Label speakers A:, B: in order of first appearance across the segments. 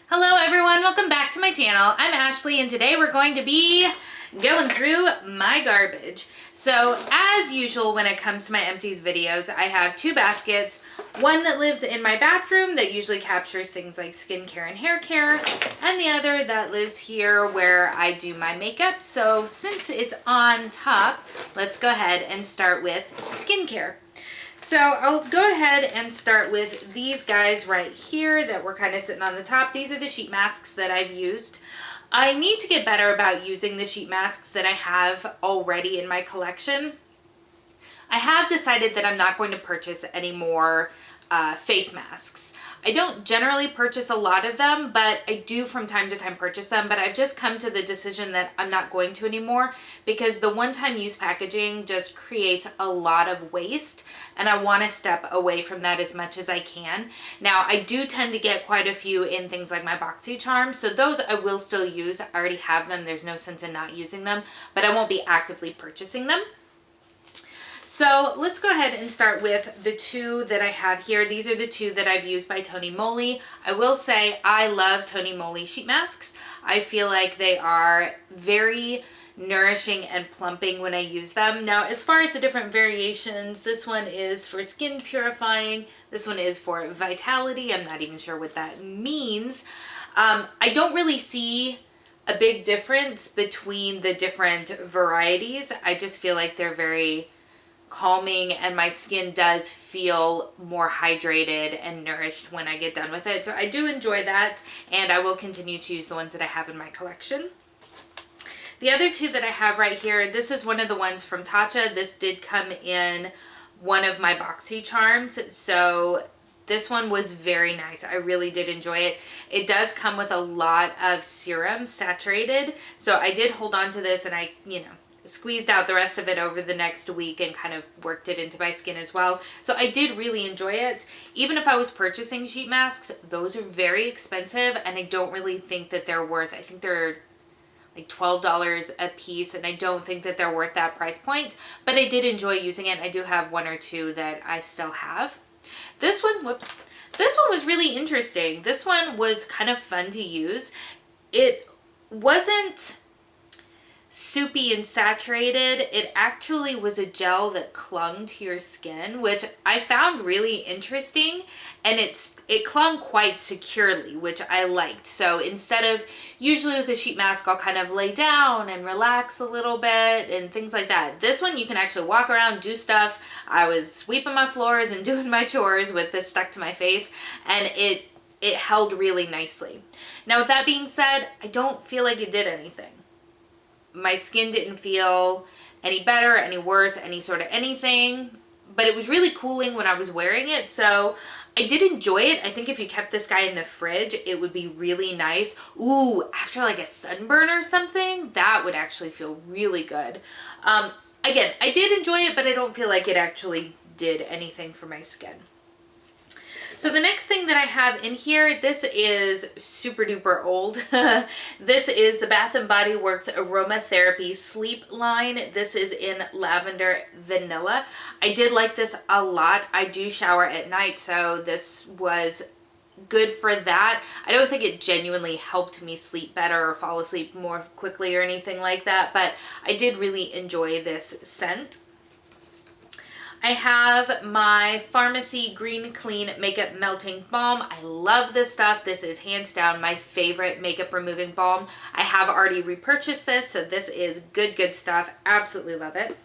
A: Hello everyone, welcome back to my channel. I'm Ashley and today we're going to be going through my garbage. So as usual when it comes to my empties videos, I have two baskets. One that lives in my bathroom that usually captures things like skincare and hair care, and the other that lives here where I do my makeup. So since it's on top, let's go ahead and start with skincare. So I'll go ahead and start with these guys right here that were kind of sitting on the top. These are the sheet masks that I've used. I need to get better about using the sheet masks that I have already in my collection. I have decided that I'm not going to purchase any more face masks. I don't generally purchase a lot of them, but I do from time to time purchase them, but I've just come to the decision that I'm not going to anymore because the one-time use packaging just creates a lot of waste and I want to step away from that as much as I can. Now, I do tend to get quite a few in things like my BoxyCharm, so those I will still use. I already have them. There's no sense in not using them, but I won't be actively purchasing them. So let's go ahead and start with the two that I have here. These are the two that I've used by Tony Moly. I will say I love Tony Moly sheet masks. I feel like they are very nourishing and plumping when I use them. Now, as far as the different variations, this one is for skin purifying. This one is for vitality. I'm not even sure what that means. I don't really see a big difference between the different varieties. I just feel like they're very calming and my skin does feel more hydrated and nourished when I get done with it. So I do enjoy that and I will continue to use the ones that I have in my collection. The other two that I have right here, this is one of the ones from Tatcha. This did come in one of my BoxyCharms, so this one was very nice. I really did enjoy it. It does come with a lot of serum saturated, so I did hold on to this and I, squeezed out the rest of it over the next week and kind of worked it into my skin as well. So I did really enjoy it. Even if I was purchasing sheet masks, those are very expensive and I don't really think that they're worth, I think they're like $12 a piece and I don't think that they're worth that price point, but I did enjoy using it. I do have one or two that I still have. This one, this one was really interesting. This one was kind of fun to use. It wasn't soupy and saturated. It actually was a gel that clung to your skin, which I found really interesting, and it clung quite securely, which I liked. So instead of, usually with a sheet mask I'll kind of lay down and relax a little bit and things like that. This one you can actually walk around, do stuff. I was sweeping my floors and doing my chores with this stuck to my face, and it held really nicely. Now with that being said, I don't feel like it did anything. My skin didn't feel any better, any worse, any sort of anything, but it was really cooling when I was wearing it, so I did enjoy it. I think if you kept this guy in the fridge, it would be really nice. Ooh, after like a sunburn or something, that would actually feel really good. Again, I did enjoy it, but I don't feel like it actually did anything for my skin. So the next thing that I have in here, this is super duper old. This is the Bath & Body Works Aromatherapy Sleep line. This is in Lavender Vanilla. I did like this a lot. I do shower at night, so this was good for that. I don't think it genuinely helped me sleep better or fall asleep more quickly or anything like that, but I did really enjoy this scent. I have my Pharmacy Green Clean Makeup Melting Balm. I love this stuff. This is hands down my favorite makeup removing balm. I have already repurchased this, so this is good stuff. Absolutely love it.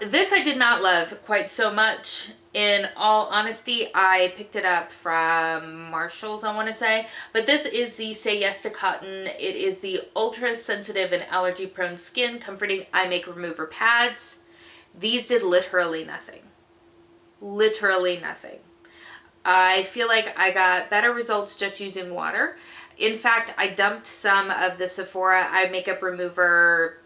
A: This I did not love quite so much. In all honesty, I picked it up from Marshall's, I want to say. But this is the Say Yes to Cotton. It is the Ultra Sensitive and Allergy Prone Skin Comforting Eye Makeup Remover Pads. These did literally nothing. Literally nothing. I feel like I got better results just using water. In fact, I dumped some of the Sephora eye makeup remover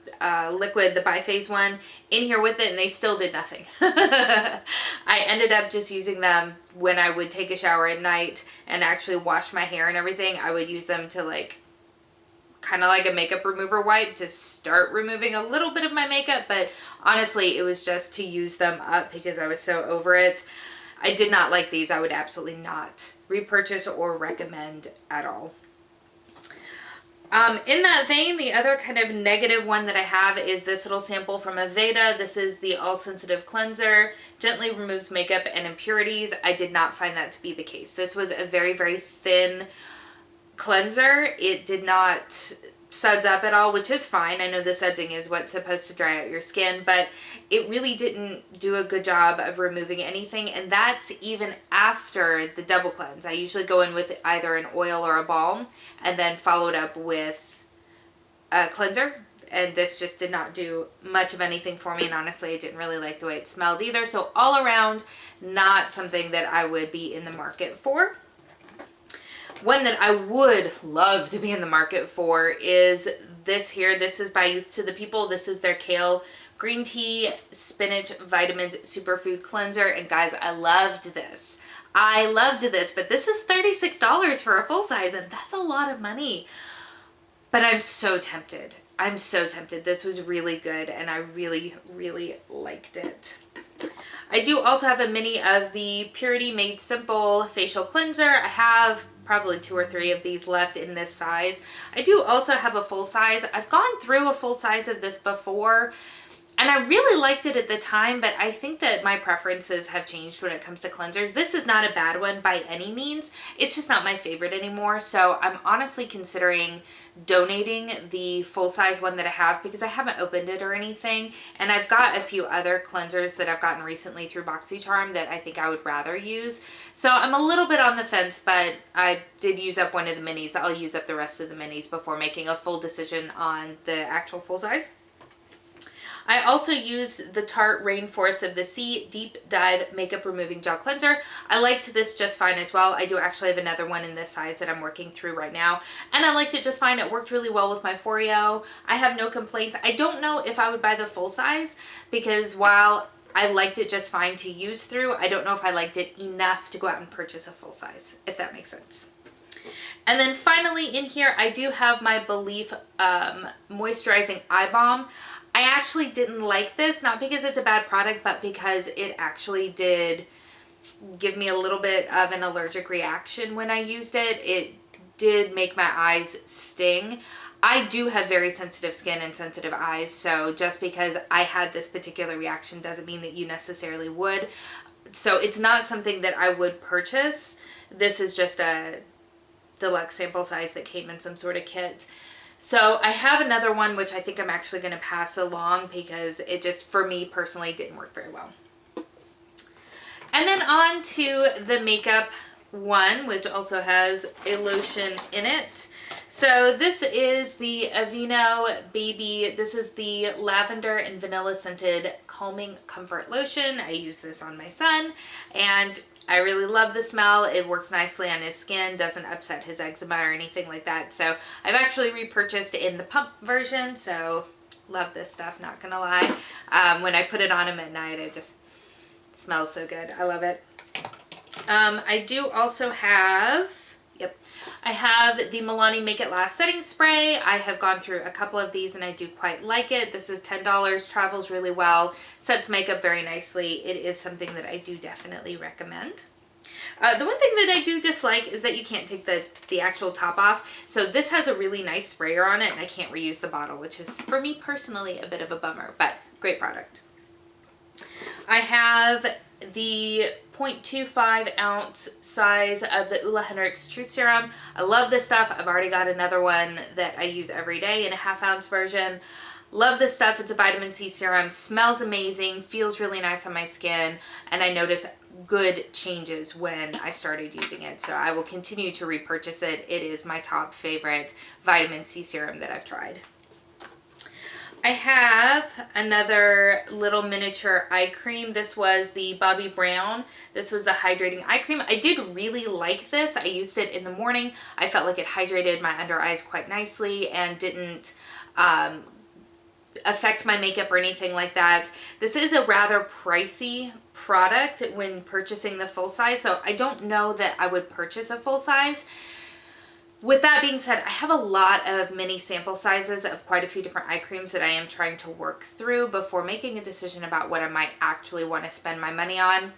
A: liquid, the biphase one, in here with it, and they still did nothing. I ended up just using them when I would take a shower at night and actually wash my hair and everything. I would use them to like kind of like a makeup remover wipe to start removing a little bit of my makeup, but honestly it was just to use them up because I was so over it. I did not like these. I would absolutely not repurchase or recommend at all. In that vein, the other kind of negative one that I have is this little sample from Aveda. This is the All Sensitive Cleanser. Gently removes makeup and impurities. I did not find that to be the case. This was a very, very thin cleanser. It did not suds up at all, which is fine. I know the sudsing is what's supposed to dry out your skin, but it really didn't do a good job of removing anything, and that's even after the double cleanse. I usually go in with either an oil or a balm and then followed up with a cleanser, and this just did not do much of anything for me, and honestly I didn't really like the way it smelled either. So all around, not something that I would be in the market for. One that I would love to be in the market for is this here. This is by Youth to the People. This is their Kale Green Tea Spinach Vitamins Superfood Cleanser. And guys, I loved this. I loved this, but this is $36 for a full size, and that's a lot of money. But I'm so tempted. I'm so tempted. This was really good, and I really, really liked it. I do also have a mini of the Purity Made Simple Facial Cleanser. I have probably 2 or 3 of these left in this size. I do also have a full size. I've gone through a full size of this before, and I really liked it at the time, but I think that my preferences have changed when it comes to cleansers. This is not a bad one by any means. It's just not my favorite anymore, so I'm honestly considering donating the full-size one that I have because I haven't opened it or anything, and I've got a few other cleansers that I've gotten recently through BoxyCharm that I think I would rather use. So I'm a little bit on the fence, but I did use up one of the minis. I'll use up the rest of the minis before making a full decision on the actual full-size. I also used the Tarte Rainforest of the Sea Deep Dive Makeup Removing Gel Cleanser. I liked this just fine as well. I do actually have another one in this size that I'm working through right now, and I liked it just fine. It worked really well with my Foreo. I have no complaints. I don't know if I would buy the full size because while I liked it just fine to use through, I don't know if I liked it enough to go out and purchase a full size, if that makes sense. And then finally in here, I do have my Belief Moisturizing Eye Balm. I actually didn't like this, not because it's a bad product, but because it actually did give me a little bit of an allergic reaction when I used it. It did make my eyes sting. I do have very sensitive skin and sensitive eyes, so just because I had this particular reaction doesn't mean that you necessarily would. So it's not something that I would purchase. This is just a deluxe sample size that came in some sort of kit. So I have another one which I think I'm actually going to pass along because it just, for me personally, didn't work very well. And then on to the makeup one, which also has a lotion in it. So this is the Aveeno Baby. This is the lavender and vanilla scented calming comfort lotion. I use this on my son, and I really love the smell. It works nicely on his skin, doesn't upset his eczema or anything like that. So I've actually repurchased it in the pump version, so love this stuff, not gonna lie. When I put it on him at night, it just smells so good. I love it. I do also have, I have the Milani Make It Last Setting Spray. I have gone through a couple of these and I do quite like it. This is $10, travels really well, sets makeup very nicely. It is something that I do definitely recommend. The one thing that I do dislike is that you can't take the actual top off. So this has a really nice sprayer on it and I can't reuse the bottle, which is for me personally a bit of a bummer, but great product. I have the 0.25 ounce size of the Ula Henrik's Truth Serum. I love this stuff. I've already got another one that I use every day in a ½ ounce version. Love this stuff. It's a vitamin C serum. Smells amazing. Feels really nice on my skin. And I notice good changes when I started using it. So I will continue to repurchase it. It is my top favorite vitamin C serum that I've tried. I have another little miniature eye cream. This was the Bobbi Brown. This was the hydrating eye cream. I did really like this. I used it in the morning. I felt like it hydrated my under eyes quite nicely and didn't affect my makeup or anything like that. This is a rather pricey product when purchasing the full size, so I don't know that I would purchase a full size. With that being said, I have a lot of mini sample sizes of quite a few different eye creams that I am trying to work through before making a decision about what I might actually want to spend my money on.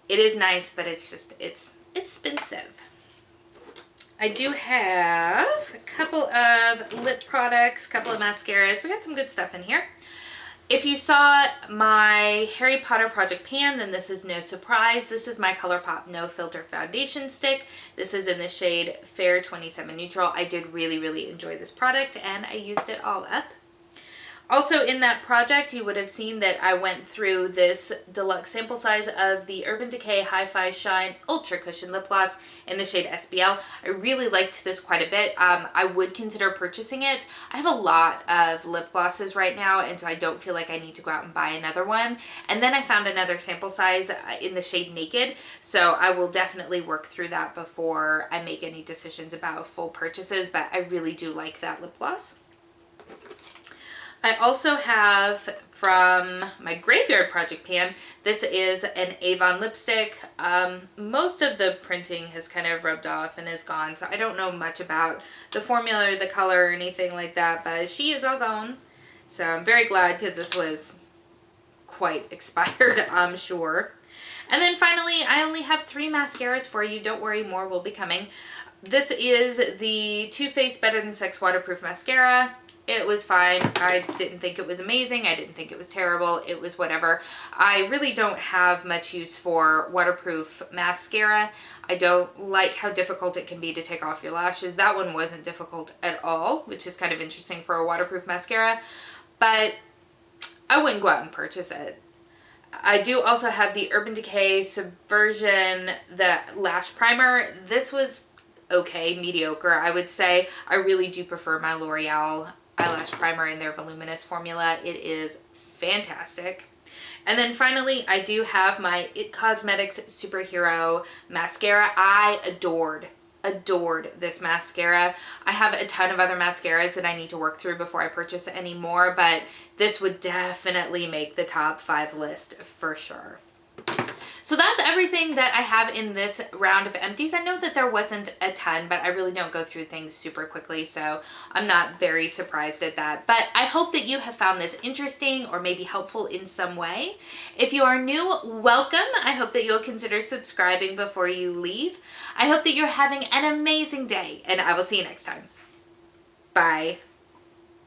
A: It is nice, but it's expensive. I do have a couple of lip products, a couple of mascaras. We got some good stuff in here. If you saw my Harry Potter project pan, then this is no surprise. This is my ColourPop No Filter Foundation Stick. This is in the shade Fair 27 Neutral. I did really enjoy this product and I used it all up. Also in that project, you would have seen that I went through this deluxe sample size of the Urban Decay Hi-Fi Shine Ultra Cushion Lip Gloss in the shade SBL. I really liked this quite a bit. I would consider purchasing it. I have a lot of lip glosses right now, and so I don't feel like I need to go out and buy another one. And then I found another sample size in the shade Naked, so I will definitely work through that before I make any decisions about full purchases, but I really do like that lip gloss. I also have from my Graveyard Project pan, this is an Avon lipstick. Most of the printing has kind of rubbed off and is gone, so I don't know much about the formula or the color or anything like that, but she is all gone. So I'm very glad because this was quite expired, I'm sure. And then finally, I only have 3 mascaras for you. Don't worry, more will be coming. This is the Too Faced Better Than Sex Waterproof Mascara. It was fine. I didn't think it was amazing. I didn't think it was terrible. It was whatever. I really don't have much use for waterproof mascara. I don't like how difficult it can be to take off your lashes. That one wasn't difficult at all, which is kind of interesting for a waterproof mascara, but I wouldn't go out and purchase it. I do also have the Urban Decay Subversion, the lash primer. This was okay, mediocre, I would say. I really do prefer my L'Oreal eyelash primer in their voluminous formula. It is fantastic. And then finally, I do have my IT Cosmetics Superhero Mascara. I adored this mascara. I have a ton of other mascaras that I need to work through before I purchase any more, but this would definitely make the top 5 list for sure. So that's everything that I have in this round of empties. I know that there wasn't a ton, but I really don't go through things super quickly, so I'm not very surprised at that. But I hope that you have found this interesting or maybe helpful in some way. If you are new, welcome. I hope that you'll consider subscribing before you leave. I hope that you're having an amazing day, and I will see you next time. Bye.